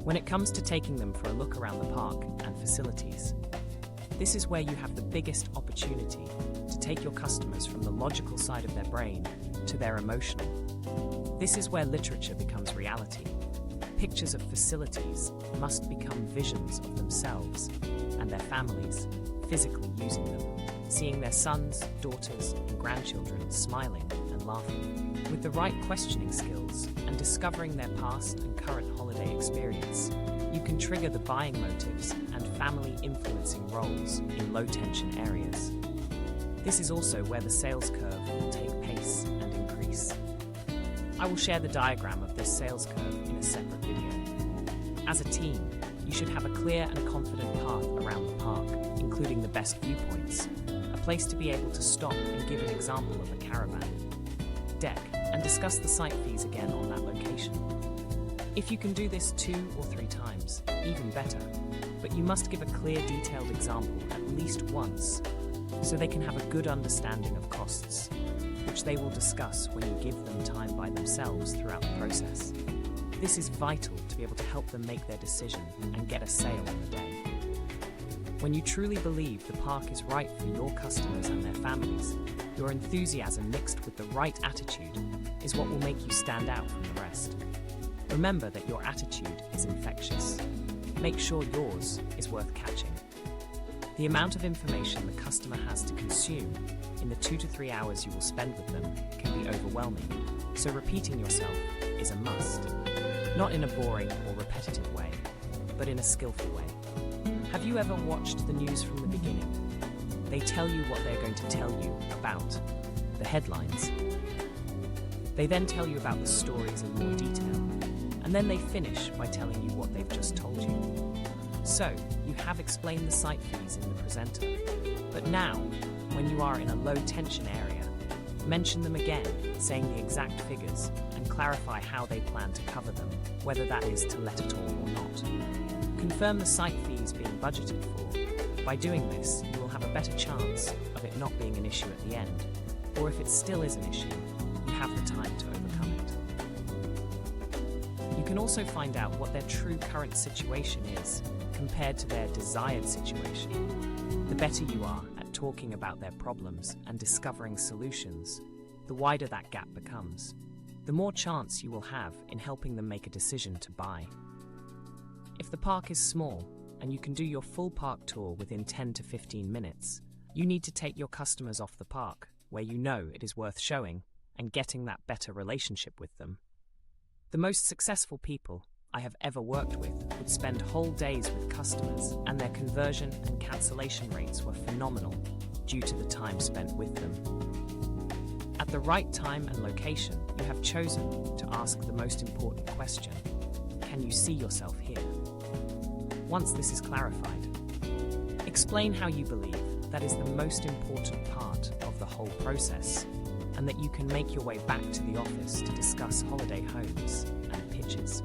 When it comes to taking them for a look around the park and facilities, this is where you have the biggest opportunity to take your customers from the logical side of their brain to their emotional. This is where literature becomes reality. Pictures of facilities must become visions of themselves and their families, physically using them, seeing their sons, daughters, and grandchildren smiling and laughing. With the right questioning skills and discovering their past and current holiday experience, you can trigger the buying motives and family influencing roles in low-tension areas. This is also where the sales curve will take pace and increase. I will share the diagram of this sales curve in a separate video. As a team, you should have a clear and confident path around the park, including the best viewpoints, a place to be able to stop and give an example of a caravan deck, and discuss the site fees again on that location. If you can do this 2 or 3 times, even better, but you must give a clear, detailed example at least once, so they can have a good understanding of costs, which they will discuss when you give them time by themselves throughout the process. This is vital to be able to help them make their decision and get a sale on the day. When you truly believe the park is right for your customers and their families, your enthusiasm mixed with the right attitude is what will make you stand out from the rest. Remember that your attitude is infectious. Make sure yours is worth catching. The amount of information the customer has to consume in the 2 to 3 hours you will spend with them can be overwhelming, so repeating yourself is a must. Not in a boring or repetitive way, but in a skillful way. Have you ever watched the news from the beginning? They tell you what they're going to tell you about, the headlines. They then tell you about the stories in more detail, and then they finish by telling you what they've just told you. So, you have explained the site fees in the presenter, but now, when you are in a low-tension area, mention them again, saying the exact figures, and clarify how they plan to cover them, whether that is to let at all or not. Confirm the site fees being budgeted for. By doing this, you will have a better chance of it not being an issue at the end, or if it still is an issue, you have the time to overcome it. You can also find out what their true current situation is compared to their desired situation. The better you are at talking about their problems and discovering solutions, the wider that gap becomes. The more chance you will have in helping them make a decision to buy. If the park is small, and you can do your full park tour within 10 to 15 minutes, you need to take your customers off the park, where you know it is worth showing, and getting that better relationship with them. The most successful people I have ever worked with would spend whole days with customers, and their conversion and cancellation rates were phenomenal due to the time spent with them. At the right time and location, you have chosen to ask the most important question: can you see yourself here? Once this is clarified, explain how you believe that is the most important part of the whole process, and that you can make your way back to the office to discuss holiday homes and pitches.